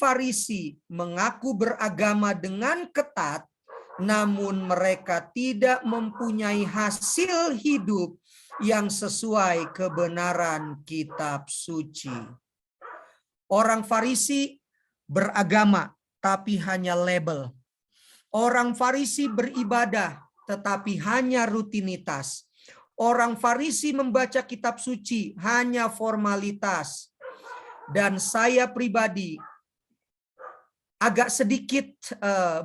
Farisi mengaku beragama dengan ketat, namun mereka tidak mempunyai hasil hidup yang sesuai kebenaran kitab suci. Orang Farisi beragama, tapi hanya label. Orang Farisi beribadah, tetapi hanya rutinitas. Orang Farisi membaca kitab suci, hanya formalitas. Dan saya pribadi agak sedikit,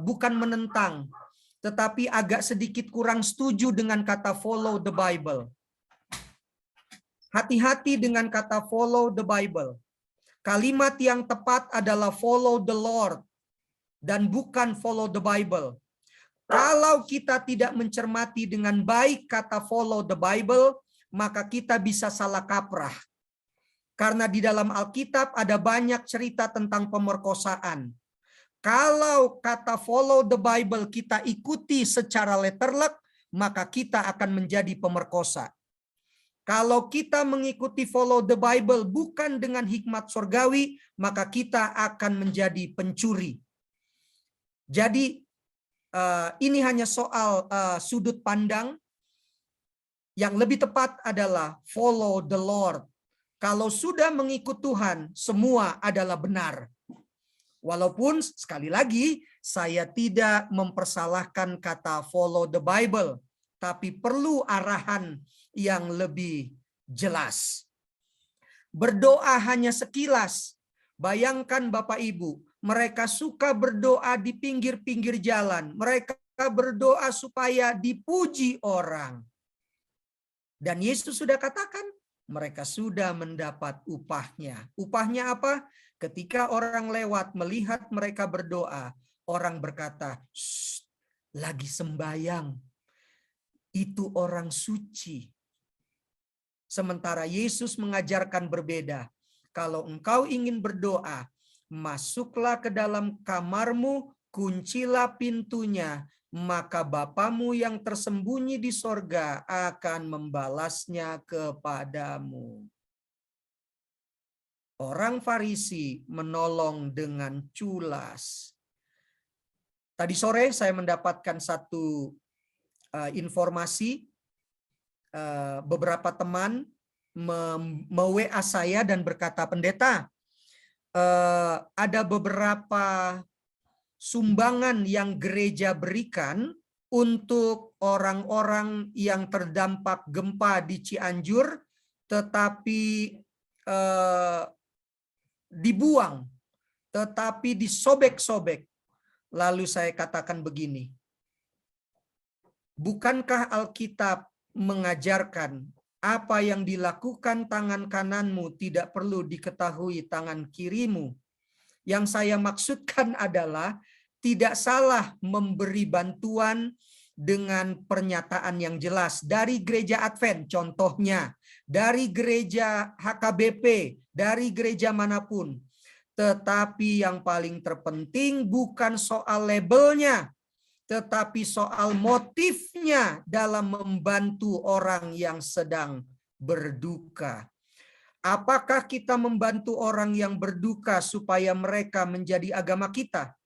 bukan menentang, tetapi agak sedikit kurang setuju dengan kata follow the Bible. Hati-hati dengan kata follow the Bible. Kalimat yang tepat adalah follow the Lord dan bukan follow the Bible. Kalau kita tidak mencermati dengan baik kata follow the Bible, maka kita bisa salah kaprah. Karena di dalam Alkitab ada banyak cerita tentang pemerkosaan. Kalau kata follow the Bible kita ikuti secara letterlek, maka kita akan menjadi pemerkosa. Kalau kita mengikuti follow the Bible bukan dengan hikmat surgawi, maka kita akan menjadi pencuri. Jadi ini hanya soal sudut pandang. Yang lebih tepat adalah follow the Lord. Kalau sudah mengikut Tuhan, semua adalah benar. Walaupun sekali lagi saya tidak mempersalahkan kata follow the Bible, tapi perlu arahan yang lebih jelas. Berdoa hanya sekilas. Bayangkan Bapak Ibu, mereka suka berdoa di pinggir-pinggir jalan. Mereka berdoa supaya dipuji orang. Dan Yesus sudah katakan, mereka sudah mendapat upahnya. Upahnya apa? Ketika orang lewat melihat mereka berdoa, orang berkata, lagi sembayang. Itu orang suci. Sementara Yesus mengajarkan berbeda. Kalau engkau ingin berdoa, masuklah ke dalam kamarmu, kuncilah pintunya, maka Bapamu yang tersembunyi di sorga akan membalasnya kepadamu. Orang Farisi menolong dengan culas. Tadi sore saya mendapatkan satu informasi. Beberapa teman me-WA saya dan berkata, pendeta, ada beberapa sumbangan yang gereja berikan untuk orang-orang yang terdampak gempa di Cianjur, tetapi dibuang, tetapi disobek-sobek. Lalu saya katakan begini, bukankah Alkitab mengajarkan apa yang dilakukan tangan kananmu tidak perlu diketahui tangan kirimu? Yang saya maksudkan adalah tidak salah memberi bantuan dengan pernyataan yang jelas dari gereja Advent, contohnya dari gereja HKBP, dari gereja manapun. Tetapi yang paling terpenting bukan soal labelnya, tetapi soal motifnya dalam membantu orang yang sedang berduka. Apakah kita membantu orang yang berduka supaya mereka menjadi agama kita?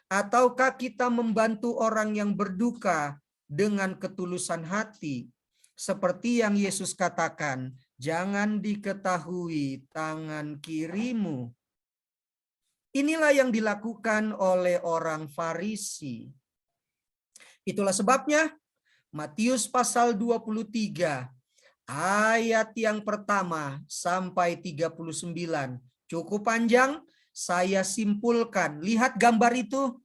Ataukah kita membantu orang yang berduka dengan ketulusan hati? Seperti yang Yesus katakan, jangan diketahui tangan kirimu. Inilah yang dilakukan oleh orang Farisi. Itulah sebabnya Matius pasal 23 ayat yang pertama sampai 39. Cukup panjang, saya simpulkan. Lihat gambar itu,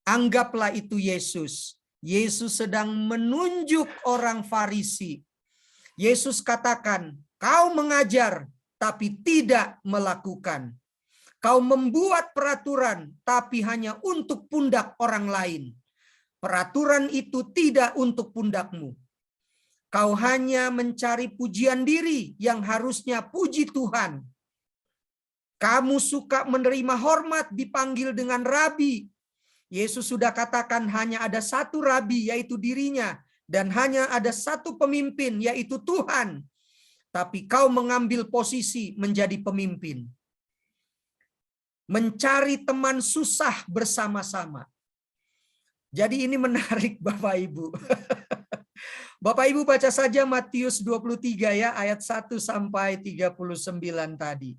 anggaplah itu Yesus. Yesus sedang menunjuk orang Farisi. Yesus katakan, kau mengajar tapi tidak melakukan. Kau membuat peraturan tapi hanya untuk pundak orang lain. Peraturan itu tidak untuk pundakmu. Kau hanya mencari pujian diri yang harusnya puji Tuhan. Kamu suka menerima hormat dipanggil dengan rabi. Yesus sudah katakan hanya ada satu rabi yaitu dirinya. Dan hanya ada satu pemimpin yaitu Tuhan. Tapi kau mengambil posisi menjadi pemimpin. mencari teman susah bersama-sama. Jadi ini menarik Bapak Ibu. Bapak Ibu baca saja Matius 23 ya, ayat 1 sampai 39 tadi.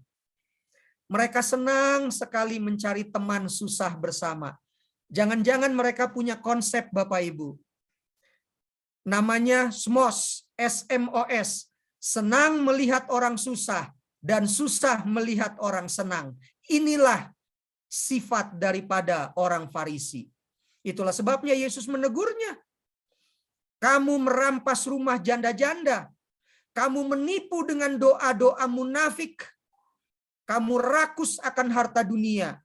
Mereka senang sekali mencari teman susah bersama. Jangan-jangan mereka punya konsep Bapak Ibu. Namanya SMOS, SMOS. Senang melihat orang susah dan susah melihat orang senang. Inilah sifat daripada orang Farisi. Itulah sebabnya Yesus menegurnya. Kamu merampas rumah janda-janda. Kamu menipu dengan doa-doa munafik. Kamu rakus akan harta dunia.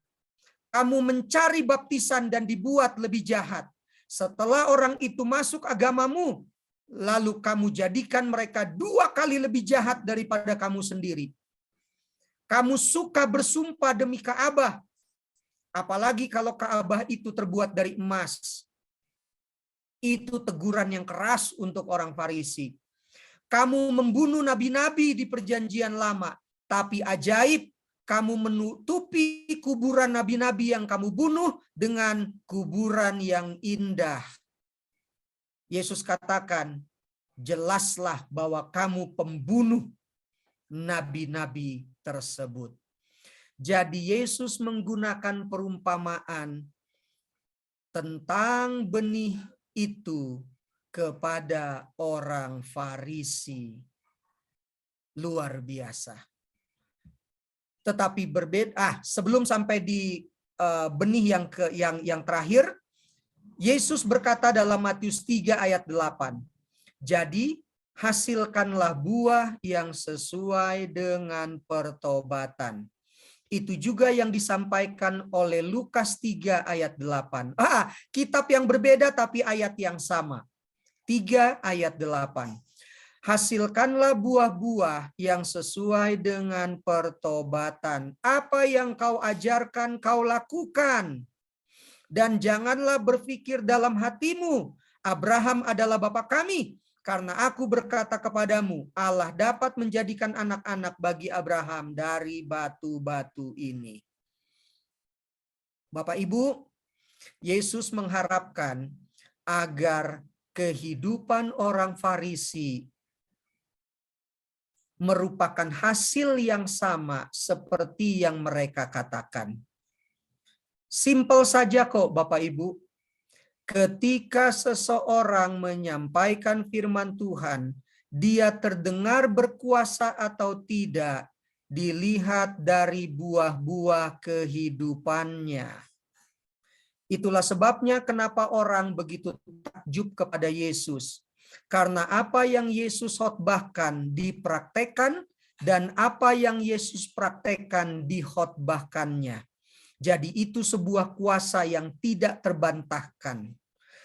Kamu mencari baptisan dan dibuat lebih jahat. Setelah orang itu masuk agamamu, lalu kamu jadikan mereka 2 kali lebih jahat daripada kamu sendiri. Kamu suka bersumpah demi Ka'bah. Apalagi kalau Ka'bah itu terbuat dari emas. Itu teguran yang keras untuk orang Farisi. Kamu membunuh nabi-nabi di perjanjian lama. Tapi ajaib, kamu menutupi kuburan nabi-nabi yang kamu bunuh dengan kuburan yang indah. Yesus katakan, jelaslah bahwa kamu pembunuh nabi-nabi tersebut. Jadi Yesus menggunakan perumpamaan tentang benih itu kepada orang Farisi. Luar biasa. Tetapi berbeda. Sebelum sampai di benih yang terakhir, Yesus berkata dalam Matius 3 ayat 8. Jadi hasilkanlah buah yang sesuai dengan pertobatan. Itu juga yang disampaikan oleh Lukas 3 ayat 8. Kitab yang berbeda tapi ayat yang sama. 3 ayat 8. Hasilkanlah buah-buah yang sesuai dengan pertobatan. Apa yang kau ajarkan, kau lakukan. Dan janganlah berpikir dalam hatimu, Abraham adalah bapa kami. Karena aku berkata kepadamu, Allah dapat menjadikan anak-anak bagi Abraham dari batu-batu ini. Bapak Ibu, Yesus mengharapkan agar kehidupan orang Farisi merupakan hasil yang sama seperti yang mereka katakan. Simpel saja kok Bapak Ibu. Ketika seseorang menyampaikan firman Tuhan, dia terdengar berkuasa atau tidak, dilihat dari buah-buah kehidupannya. Itulah sebabnya kenapa orang begitu takjub kepada Yesus. Karena apa yang Yesus khotbahkan dipraktekkan, dan apa yang Yesus praktekkan dikhotbahkannya. Jadi itu sebuah kuasa yang tidak terbantahkan.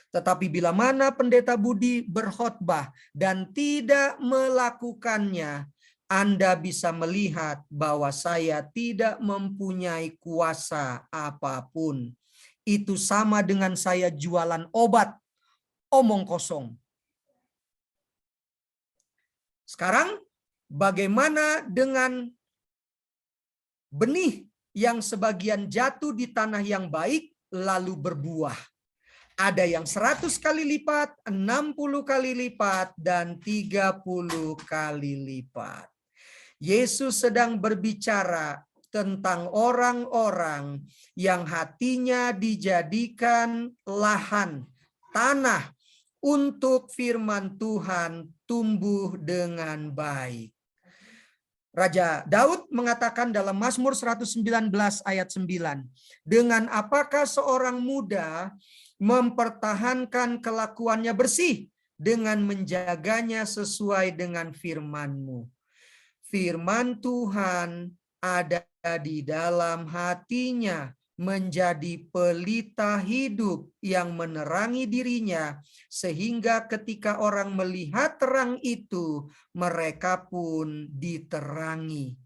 Tetapi bila mana pendeta Budi berkhotbah dan tidak melakukannya, Anda bisa melihat bahwa saya tidak mempunyai kuasa apapun. Itu sama dengan saya jualan obat, omong kosong. Sekarang bagaimana dengan benih yang sebagian jatuh di tanah yang baik lalu berbuah? Ada yang 100 kali lipat, 60 kali lipat, dan 30 kali lipat. Yesus sedang berbicara tentang orang-orang yang hatinya dijadikan lahan, tanah, untuk firman Tuhan tumbuh dengan baik. Raja Daud mengatakan dalam Mazmur 119 ayat 9, dengan apakah seorang muda mempertahankan kelakuannya bersih, dengan menjaganya sesuai dengan firman-Mu. Firman Tuhan ada di dalam hatinya, menjadi pelita hidup yang menerangi dirinya, sehingga ketika orang melihat terang itu, mereka pun diterangi.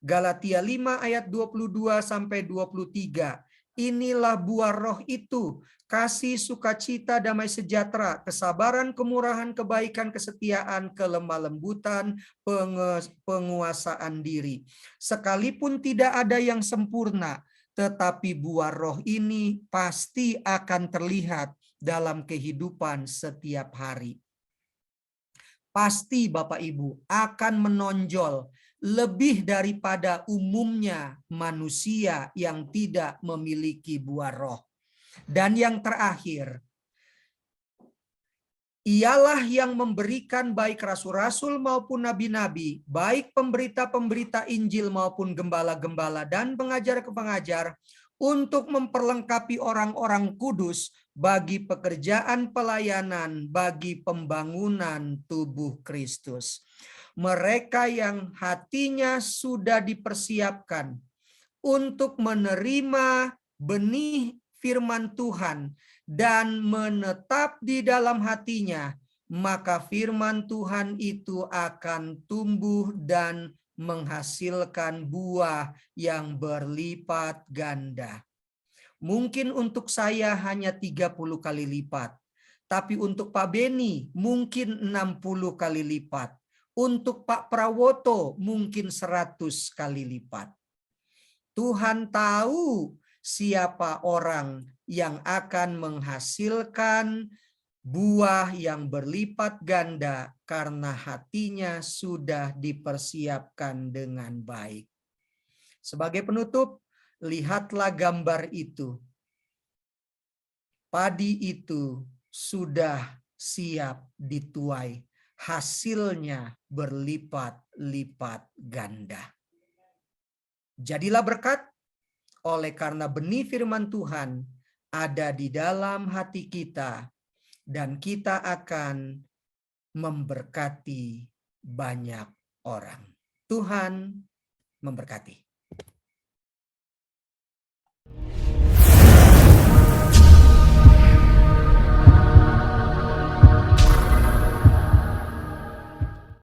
Galatia 5 ayat 22 sampai 23. Inilah buah roh itu, kasih, sukacita, damai sejahtera, kesabaran, kemurahan, kebaikan, kesetiaan, kelemah lembutan, penguasaan diri. Sekalipun tidak ada yang sempurna, tetapi buah roh ini pasti akan terlihat dalam kehidupan setiap hari. Pasti Bapak Ibu akan menonjol lebih daripada umumnya manusia yang tidak memiliki buah roh. Dan yang terakhir, ialah yang memberikan baik rasul-rasul maupun nabi-nabi, baik pemberita-pemberita Injil maupun gembala-gembala dan pengajar-pengajar, untuk memperlengkapi orang-orang kudus bagi pekerjaan pelayanan, bagi pembangunan tubuh Kristus. Mereka yang hatinya sudah dipersiapkan untuk menerima benih firman Tuhan dan menetap di dalam hatinya, maka firman Tuhan itu akan tumbuh dan menghasilkan buah yang berlipat ganda. Mungkin untuk saya hanya 30 kali lipat, tapi untuk Pak Beni mungkin 60 kali lipat. Untuk Pak Prawoto mungkin 100 kali lipat. Tuhan tahu siapa orang yang akan menghasilkan buah yang berlipat ganda karena hatinya sudah dipersiapkan dengan baik. Sebagai penutup, lihatlah gambar itu. Padi itu sudah siap dituai. Hasilnya berlipat-lipat ganda. Jadilah berkat oleh karena benih firman Tuhan ada di dalam hati kita dan kita akan memberkati banyak orang. Tuhan memberkati.